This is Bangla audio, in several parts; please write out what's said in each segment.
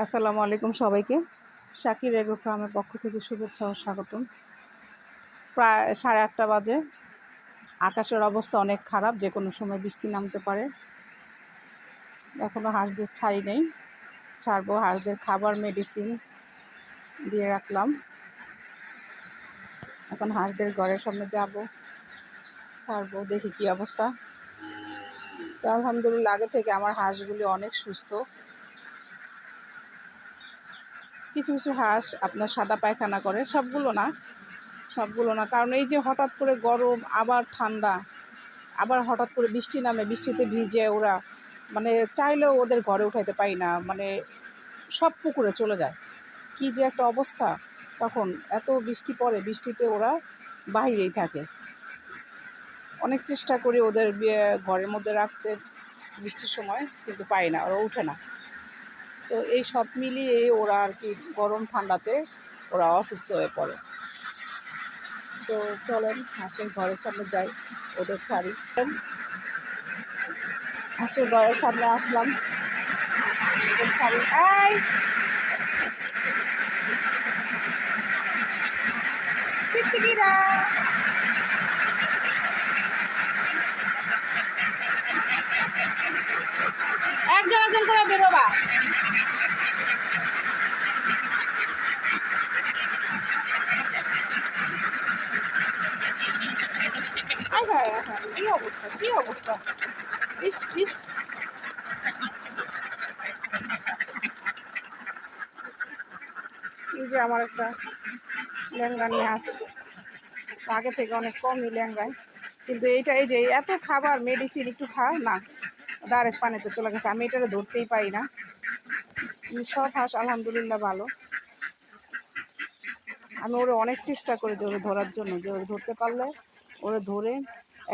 আসসালামু আলাইকুম সবাইকে। শাকির এগ্রো ফার্মের পক্ষ থেকে শুভেচ্ছা ও স্বাগতম। প্রায় 8:30 বাজে। আকাশের অবস্থা অনেক খারাপ, যে কোনো সময় বৃষ্টি নামতে পারে। এখনও হাঁসদের ছাড়ি নেই, ছাড়বো। হাঁসদের খাবার মেডিসিন দিয়ে রাখলাম। এখন হাঁসদের ঘরের সামনে যাব, ছাড়বো, দেখি কি অবস্থা। তো আলহামদুলিল্লাহ আগে থেকে আমার হাঁসগুলি অনেক সুস্থ। কিছু কিছু হাঁস আপনার সাদা পায়খানা করে, সবগুলো না, কারণ এই যে হঠাৎ করে গরম, আবার ঠান্ডা, আবার হঠাৎ করে বৃষ্টি নামে, বৃষ্টিতে ভিজে ওরা মানে চাইলেও ওদের ঘরে উঠাইতে পারি না, মানে সব পুকুরে চলে যায়। কি যে একটা অবস্থা! তখন এত বৃষ্টি পড়ে, বৃষ্টিতে ওরা বাহিরেই থাকে। অনেক চেষ্টা করি ওদের ঘরের মধ্যে রাখতে বৃষ্টির সময়, কিন্তু পাই না, ওরা উঠে না। তো এই সব মিলিয়ে ওরা আর কি গরম ঠান্ডাতে ওরা অসুস্থ হয়ে পড়ে। তো চলেন হাঁসের ঘরের সামনে যাই, ওদের ছাড়ি। হাঁসের ঘরের সামনে আসলাম, ওদের ছাড়ি। টিকটিকিরা, একজন একজন করে বেরোবা। কি অবস্থা, কি অবস্থা! ইস ইস, এই যে আমার একটা ল্যাংড়ানি হাঁস, আগে থেকে অনেক কমই ল্যাংড়ায়, কিন্তু এইটা এই যে এত খাবার মেডিসিন একটু খায় না, ডাইরেক্ট পানিতে চলে গেছে। আমি এটাকে ধরতেই পারি না। সব হাঁস আলহামদুলিল্লাহ ভালো। আমি ওরে অনেক চেষ্টা করি যে ওরে ধরার জন্য, যে ওরে ধরতে পারলে ওরে ধরে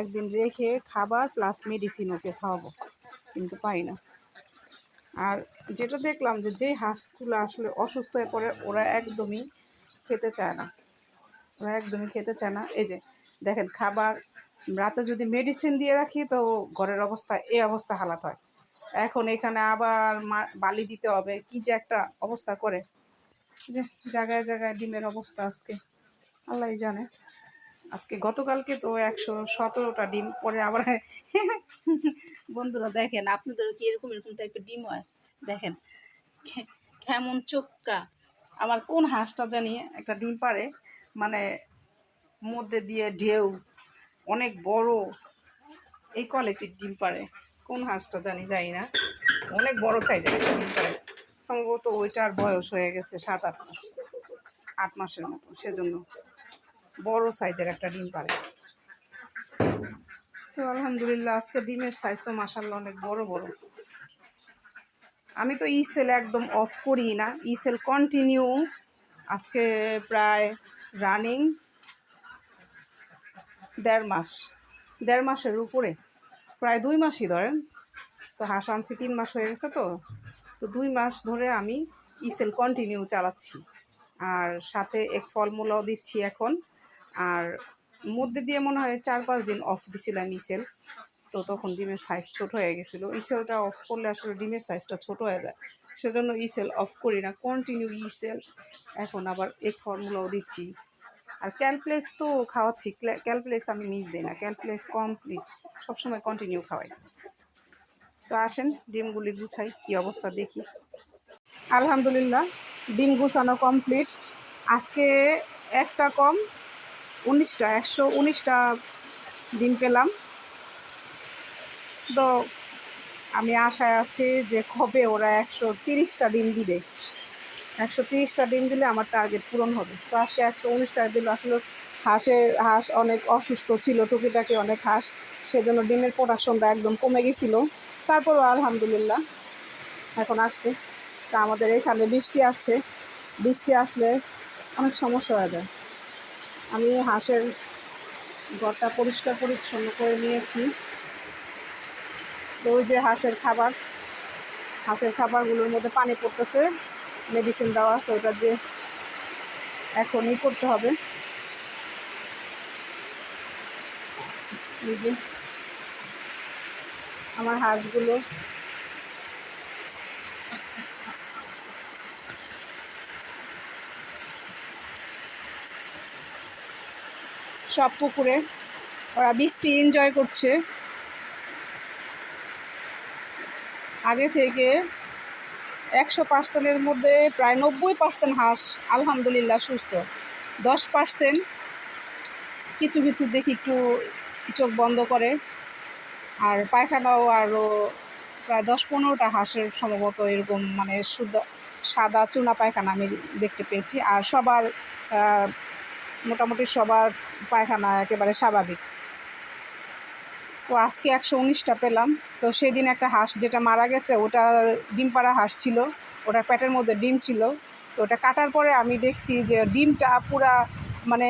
একদিন রেখে খাবার প্লাস মেডিসিন ওকে খাওয়াবো, কিন্তু পাই না। আর যেটা দেখলাম যে হাঁসগুলো আসলে অসুস্থ হয়ে পড়ে, ওরা একদমই খেতে চায় না, এই যে দেখেন, খাবার রাতে যদি মেডিসিন দিয়ে রাখি তো ঘরের অবস্থা এই অবস্থা হালাত হয়। এখন এখানে আবার বালি দিতে হবে, কি যে একটা অবস্থা করে। যে জায়গায় জায়গায় ডিমের অবস্থা আজকে আল্লাহ জানে। আজকে গতকালকে তো 117টা ডিম, পরে আবার বন্ধুরা দেখেন, আপনাদের কি এরকম এরকম টাইপের ডিম হয়? দেখেন কেমন চোক্কা। আমার কোন হাঁসটা জানি একটা ডিম পারে, মানে মধ্যে দিয়ে ঢেউ, অনেক বড়, এই কোয়ালিটির ডিম পারে। কোন হাঁসটা জানি না, অনেক বড় সাইজের একটা ডিম পারে। সম্ভবত ওইটার বয়স হয়ে গেছে 7-8 মাস, 8 মাসের মতো, সেজন্য বড় সাইজের একটা ডিম পারে। তো আলহামদুলিল্লাহ আজকে ডিমের সাইজ তো মাশাআল্লাহ অনেক বড় বড়। আমি তো ইসেল একদম অফ করি না, ইসেল কন্টিনিউ। আজকে প্রায় রানিং 1.5 মাসের উপরে, প্রায় 2 মাসই ধরেন। তো হাঁস আনছি 3 মাস হয়ে গেছে, তো 2 মাস ধরে আমি ইসেল কন্টিনিউ চালাচ্ছি, আর সাথে এক ফলমূলও দিচ্ছি এখন। আর মধ্যে দিয়ে মনে হয় 4-5 দিন অফ দিছিলাম ইসেল, তো তখন ডিমের সাইজ ছোট হয়ে গেছিলো। ইসেলটা অফ করলে আসলে ডিমের সাইজটা ছোট হয়ে যায়, সেজন্য ইসেল অফ করি না, কন্টিনিউ ইসেল। এখন আবার এক ফর্মুলাও দিচ্ছি, আর ক্যালপ্লেক্স তো খাওয়াচ্ছি। ক্যালপ্লেক্স আমি মিস দিই না, ক্যালপ্লেক্স কমপ্লিট সবসময় কন্টিনিউ খাওয়াই। তো আসেন ডিমগুলি গুছাই, কি অবস্থা দেখি। আলহামদুলিল্লাহ ডিম গুছানো কমপ্লিট। আজকে একটা কম, 119টা ডিম পেলাম। তো আমি আশায় আছি যে কবে ওরা 130টা ডিম দিবে। 130টা ডিম দিলে আমার টার্গেট পূরণ হবে। তো আজকে 119টা দিল। আসলে হাঁস অনেক অসুস্থ ছিল, টুকিটাকি অনেক হাঁস, সেজন্য ডিমের প্রোডাকশনটা একদম কমে গেছিলো। তারপরও আলহামদুলিল্লাহ এখন আসছে। তা আমাদের এখানে বৃষ্টি আসছে, বৃষ্টি আসলে অনেক সমস্যা হয়ে যায়। আমি হাঁসের ঘরটা পরিষ্কার পরিচ্ছন্ন করে নিয়েছি। তো ওই যে হাঁসের খাবারগুলোর মধ্যে পানি পড়তেছে, মেডিসিন দেওয়া আছে, ওটা দিয়ে এখনই করতে হবে। এই যে আমার হাঁসগুলো সব পুকুরে ওরা বৃষ্টি এনজয় করছে। আগে থেকে 100%-এর মধ্যে প্রায় 90% হাঁস আলহামদুলিল্লাহ সুস্থ। 10% কিছু কিছু দেখি একটু চোখ বন্ধ করে। আর পায়খানাও আরও প্রায় 10-15টা হাঁসের সম্ভবত এরকম মানে শুদ্ধ সাদা চুনা পায়খানা আমি দেখতে পেয়েছি। আর সবার মোটামুটি সবার পায়খানা একেবারে স্বাভাবিক। তো আজকে 119টা পেলাম। তো সেদিন একটা হাঁস যেটা মারা গেছে ওটা ডিম পাড়া হাঁস ছিল, ওটার পেটের মধ্যে ডিম ছিল। তো ওটা কাটার পরে আমি দেখছি যে ডিমটা পুরা মানে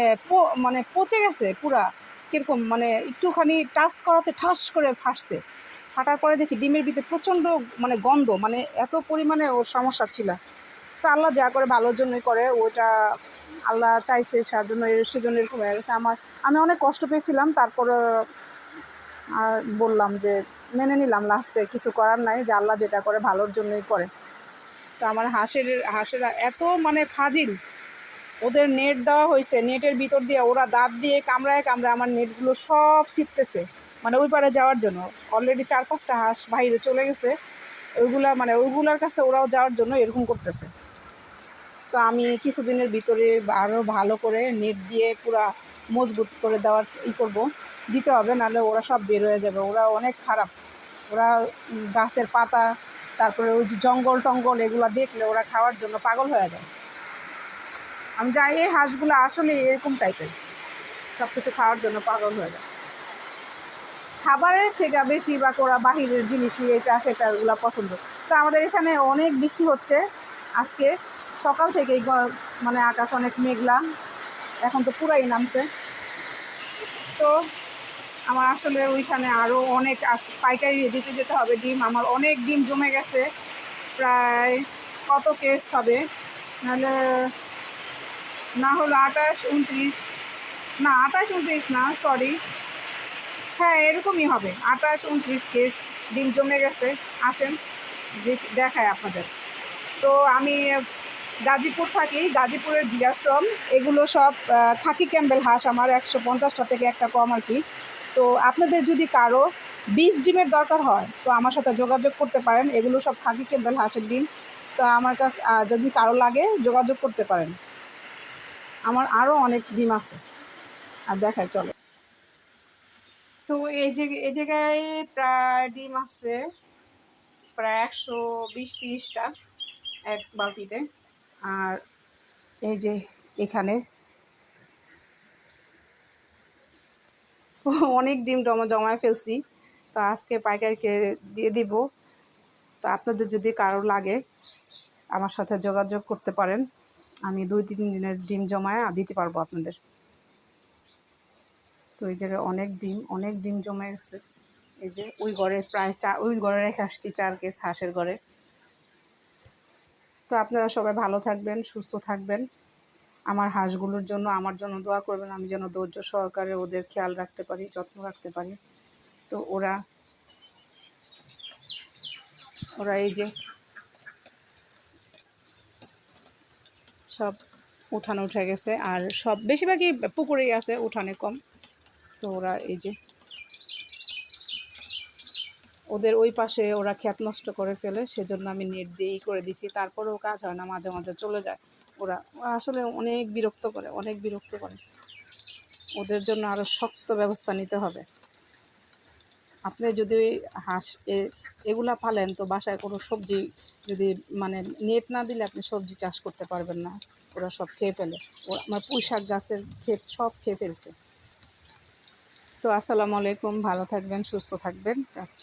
মানে পচে গেছে পুরা, কীরকম মানে একটুখানি টাচ করাতে ঠাস করে ফাটছে। ফাটার পরে দেখি ডিমের ভিতরে প্রচণ্ড মানে গন্ধ, মানে এত পরিমাণে ওর সমস্যা ছিল। তো আল্লাহ যা করে ভালোর জন্যই করে, ওটা আল্লাহ চাইছে সেজন্য এরকম হয়ে গেছে। আমি অনেক কষ্ট পেয়েছিলাম, তারপর আর বললাম যে মেনে নিলাম, লাস্টে কিছু করার নাই, যে আল্লাহ যেটা করে ভালোর জন্যই করে। তো আমার হাঁসেরা এত মানে ফাজিল, ওদের নেট দেওয়া হয়েছে, নেটের ভিতর দিয়ে ওরা দাঁত দিয়ে কামড়ায় আমার নেটগুলো সব ছিটতেছে মানে ওই পারে যাওয়ার জন্য। অলরেডি 4-5টা হাঁস বাইরে চলে গেছে, ওইগুলার কাছে ওরাও যাওয়ার জন্য এরকম করতেছে। তো আমি কিছুদিনের ভিতরে আরও ভালো করে নেট দিয়ে পুরা মজবুত করে দেওয়ার দিতে হবে, নাহলে ওরা সব বের হয়ে যাবে। ওরা অনেক খারাপ, ওরা গাছের পাতা, তারপরে ওই যে জঙ্গল টঙ্গল এগুলো দেখলে ওরা খাওয়ার জন্য পাগল হয়ে যায়। আমি যাই, এই হাঁসগুলো আসলে এরকম টাইপের, সব কিছু খাওয়ার জন্য পাগল হয়ে যায়। খাবারের থেকে বেশিরভাগ ওরা বাহিরের জিনিসই এটা সেটা ওগুলো পছন্দ। তো আমাদের এখানে অনেক বৃষ্টি হচ্ছে আজকে সকাল থেকেই, মানে আকাশ অনেক মেঘলা, এখন তো পুরাই নামছে। তো আমার আসলে ওইখানে আরও অনেক পাইকারি দিতে যেতে হবে ডিম। আমার অনেক ডিম জমে গেছে, প্রায় কত কেস হবে, নাহলে না হলো 28-29, না 28-29 না, সরি, হ্যাঁ এরকমই হবে, 28-29 কেস ডিম জমে গেছে। আসেন দেখায় আপনাদের। তো আমি গাজীপুর থাকি, গাজীপুরের বীরাশ্রম, এগুলো সব খাকি ক্যাম্বেল হাঁস, আমার 150টা থেকে একটা কম আর কি। তো আপনাদের যদি কারো 20 ডিমের দরকার হয় তো আমার সাথে যোগাযোগ করতে পারেন। এগুলো সব খাকি ক্যাম্বেল হাঁসের ডিম। তো আমার কাছে যদি কারো লাগে যোগাযোগ করতে পারেন। আমার আরও অনেক ডিম আছে, আর দেখায় চলো। তো এই জায়গায় প্রায় ডিম আছে প্রায় 120-30টা এক বালতিতে। আর এই যে এখানে অনেক ডিম জমায় ফেলছি, তো আজকে পাইকারকে দিয়ে দিব। তো আপনাদের যদি কারো লাগে আমার সাথে যোগাযোগ করতে পারেন, আমি 2-3 দিনের ডিম জমায় দিতে পারবো আপনাদের। তো এই জায়গায় অনেক ডিম জমে গেছে। এই যে ওই ঘরে প্রায় ওই ঘরে রেখে আসছি 4 কেস হাঁসের ঘরে। তো আপনারা সবাই ভালো থাকবেন, সুস্থ থাকবেন। আমার হাঁসগুলোর জন্য আমার জন্য দোয়া করবেন, আমি যেন ধৈর্য সহকারে ওদের খেয়াল রাখতে পারি, যত্ন রাখতে পারি। তো ওরা এই যে সব উঠানে উঠে গেছে, আর সব বেশিরভাগই পুকুরেই আছে, উঠানে কম। তো ওরা এই যে ওদের ওই পাশে ওরা ক্ষেত নষ্ট করে ফেলে, সেজন্য আমি নেট দিয়েই করে দিছি। তারপরেও কাজ হয় না, মাঝে মাঝে চলে যায়। ওরা আসলে অনেক বিরক্ত করে। ওদের জন্য আরও শক্ত ব্যবস্থা নিতে হবে। আপনি যদি হাঁস এগুলা পালেন তো বাসায় কোনো সবজি যদি মানে নেট না দিলে আপনি সবজি চাষ করতে পারবেন না, ওরা সব খেয়ে ফেলে। আমার পুঁই শাক গাছের ক্ষেত সব খেয়ে ফেলছে। তো আসসালামু আলাইকুম, ভালো থাকবেন, সুস্থ থাকবেন, যাচ্ছি।